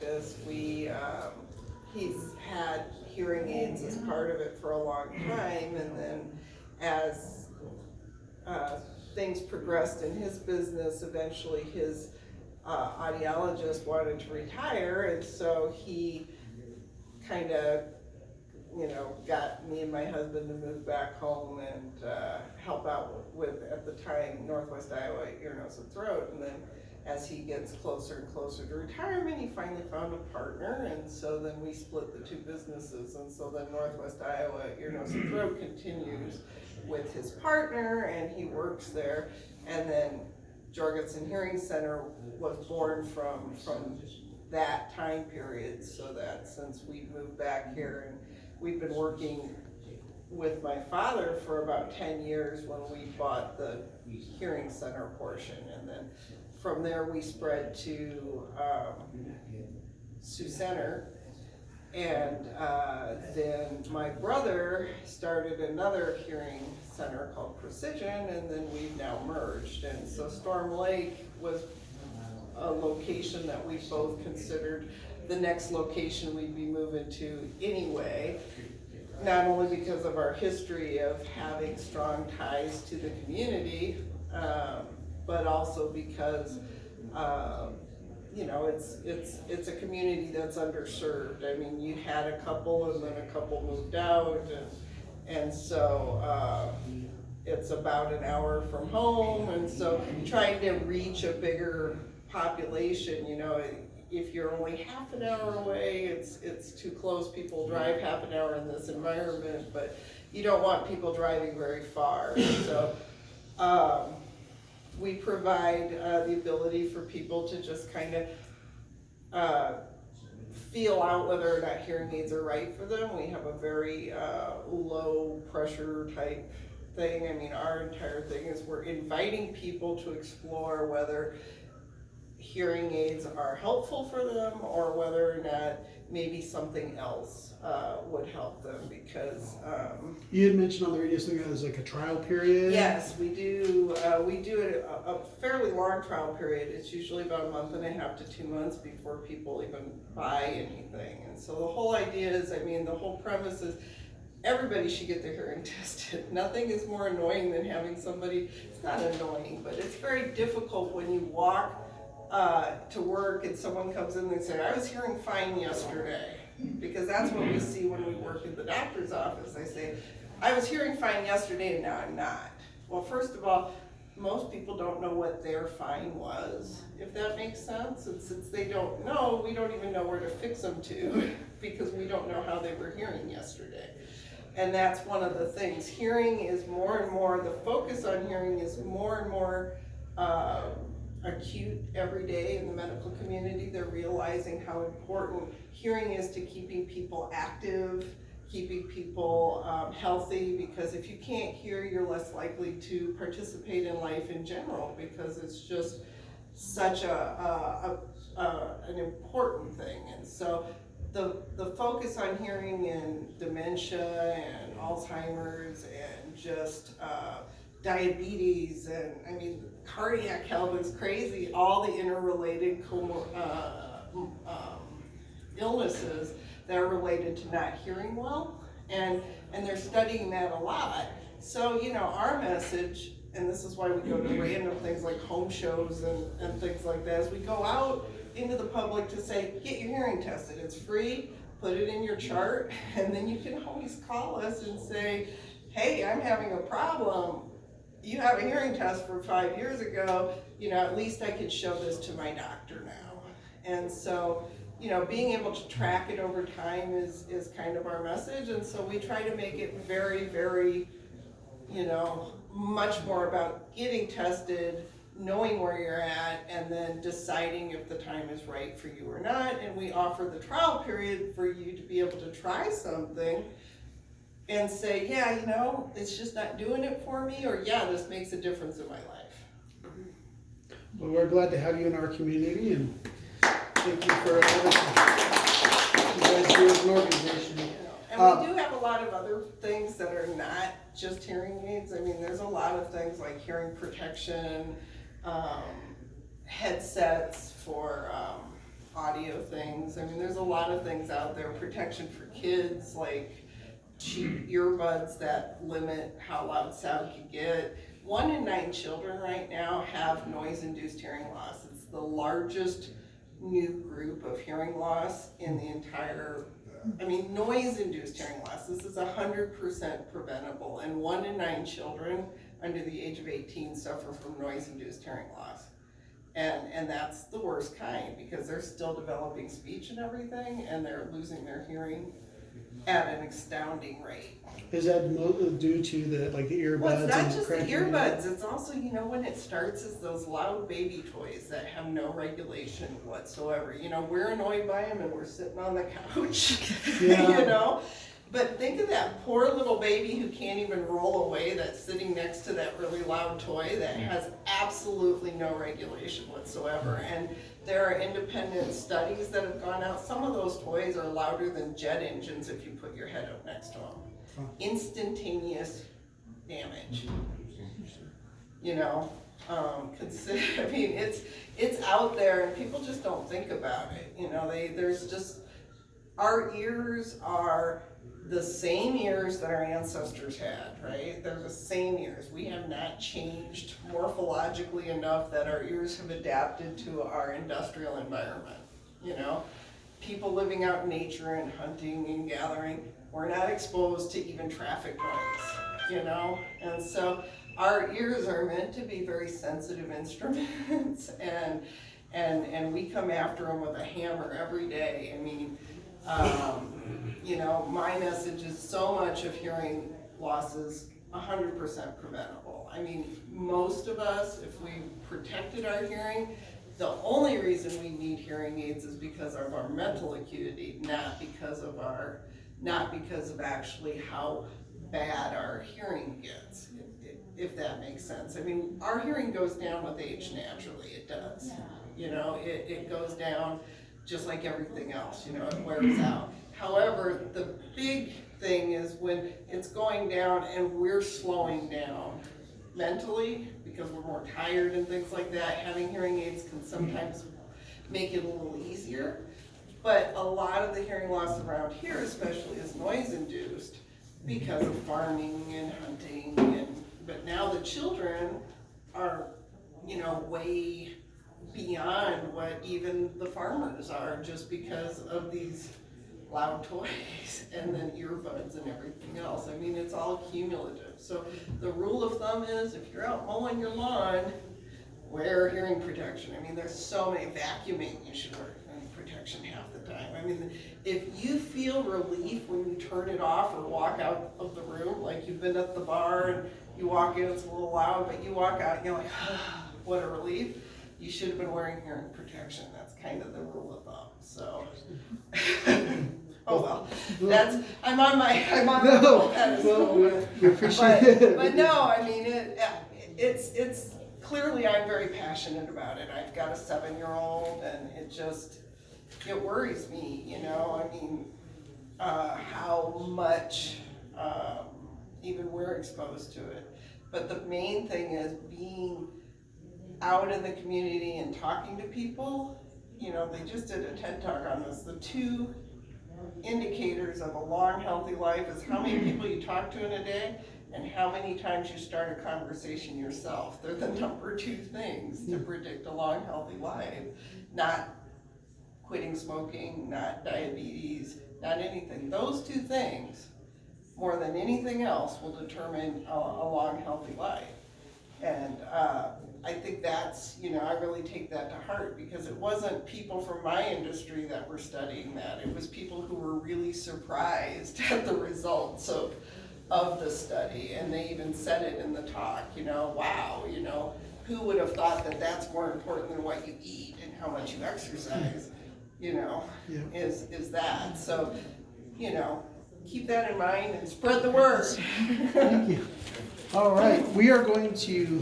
practice. He's had hearing aids as part of it for a long time, and then as things progressed in his business, eventually his audiologist wanted to retire, and so he kind of, got me and my husband to move back home and help out with, at the time, Northwest Iowa Ear, Nose, and Throat. And then as he gets closer and closer to retirement, he finally found a partner, and so then we split the two businesses. And so then Northwest Iowa Ear, Nose, and Throat continues with his partner, and he works there. And then Jorgensen Hearing Center was born from that time period, so that since we moved back here, and we've been working with my father for about 10 years when we bought the hearing center portion, and then from there we spread to Sioux Center, and then my brother started another hearing center called Precision, and then we've now merged. And so Storm Lake was a location that we both considered the next location we'd be moving to anyway, not only because of our history of having strong ties to the community, but also because it's a community that's underserved. I mean, you had a couple, and then a couple moved out, and so it's about an hour from home, and so trying to reach a bigger population, if you're only half an hour away, it's too close. People drive half an hour in this environment, but you don't want people driving very far. So we provide the ability for people to just kind of feel out whether or not hearing aids are right for them. We have a very low pressure type thing. I mean, our entire thing is we're inviting people to explore whether hearing aids are helpful for them, or whether or not maybe something else would help them, because you had mentioned on the radio something there's like a trial period. Yes, we do it a fairly long trial period. It's usually about a month and a half to 2 months before people even buy anything. And so the whole idea is, the whole premise is everybody should get their hearing tested. Nothing is more annoying than having somebody, it's not annoying, but it's very difficult when you walk to work and someone comes in and says, I was hearing fine yesterday, because that's what we see when we work in the doctor's office. They say, I was hearing fine yesterday and now I'm not. Well, first of all, most people don't know what their fine was, if that makes sense. And since they don't know, we don't even know where to fix them to, because we don't know how they were hearing yesterday. And that's one of the things. Hearing is more and more, the focus on hearing is more and more acute every day in the medical community. They're realizing how important hearing is to keeping people active, keeping people healthy, because if you can't hear, you're less likely to participate in life in general, because it's just such an important thing. And so the focus on hearing in dementia and Alzheimer's and just diabetes, and cardiac health is crazy, all the interrelated illnesses that are related to not hearing well, and they're studying that a lot. So our message, and this is why we go to random things like home shows and things like that, is we go out into the public to say, get your hearing tested. It's free, put it in your chart, and then you can always call us and say, hey, I'm having a problem. You have a hearing test from 5 years ago, at least I could show this to my doctor now. And so, being able to track it over time is kind of our message. And so we try to make it very, very, much more about getting tested, knowing where you're at, and then deciding if the time is right for you or not. And we offer the trial period for you to be able to try something and say, yeah, it's just not doing it for me, or yeah, this makes a difference in my life. Well, we're glad to have you in our community, and thank you for everything you guys do as an organization. And we do have a lot of other things that are not just hearing aids. There's a lot of things like hearing protection, headsets for audio things. I mean, there's a lot of things out there, protection for kids, like cheap earbuds that limit how loud sound can get. 1 in 9 children right now have noise-induced hearing loss. It's the largest new group of hearing loss in the entire, I mean, noise-induced hearing loss. This is 100% preventable, and 1 in 9 children under the age of 18 suffer from noise-induced hearing loss. And that's the worst kind, because they're still developing speech and everything, and they're losing their hearing at an astounding rate. Is that due to the earbuds? Well, it's not and just the cranking earbuds, it's also, you know, when it starts as those loud baby toys that have no regulation whatsoever. You know, we're annoyed by them and we're sitting on the couch, Yeah. you know? But think of that poor little baby who can't even roll away, that's sitting next to that really loud toy that has absolutely no regulation whatsoever. And there are independent studies that have gone out. Some of those toys are louder than jet engines if you put your head up next to them. Instantaneous damage. You know, consider, I mean, it's out there and people just don't think about it. You know, there's just, our ears are the same ears that our ancestors had, right? They're the same ears. We have not changed morphologically enough that our ears have adapted to our industrial environment, you know? People living out in nature and hunting and gathering, we're not exposed to even traffic noise, you know? And so our ears are meant to be very sensitive instruments, and we come after them with a hammer every day. I mean, you know, my message is so much of hearing loss is 100% preventable. I mean, most of us, if we protected our hearing, the only reason we need hearing aids is because of our mental acuity, not because of actually how bad our hearing gets, if that makes sense. I mean, our hearing goes down with age naturally, it does. You know, it goes down just like everything else, you know, it wears out. However, the big thing is when it's going down and we're slowing down mentally, because we're more tired and things like that, having hearing aids can sometimes make it a little easier. But a lot of the hearing loss around here especially is noise induced because of farming and hunting, but now the children are, you know, way beyond what even the farmers are, just because of these loud toys and then earbuds and everything else. I mean, it's all cumulative. So the rule of thumb is, if you're out mowing your lawn, wear hearing protection. I mean, there's so many, vacuuming, you should wear hearing protection half the time. I mean, if you feel relief when you turn it off or walk out of the room, like you've been at the bar and you walk in, it's a little loud, but you walk out and you're like, ah, what a relief. You should have been wearing hearing protection. That's kind of the rule of thumb, so. Oh well, I'm on the pedestal. We appreciate it. But no, I mean, it's clearly I'm very passionate about it. I've got a 7-year-old and it worries me, you know, I mean, how much, even we're exposed to it. But the main thing is being out in the community and talking to people. You know, they just did a TED Talk on this. The 2 indicators of a long, healthy life is how many people you talk to in a day and how many times you start a conversation yourself. They're the number 2 things to predict a long, healthy life. Not quitting smoking, not diabetes, not anything. Those 2 things, more than anything else, will determine a long, healthy life. And I think that's, you know, I really take that to heart, because it wasn't people from my industry that were studying that. It was people who were really surprised at the results of the study. And they even said it in the talk, you know, wow, you know, who would have thought that that's more important than what you eat and how much you exercise, you know, is that. So, you know, keep that in mind and spread the word. Thank you. All right, we are going to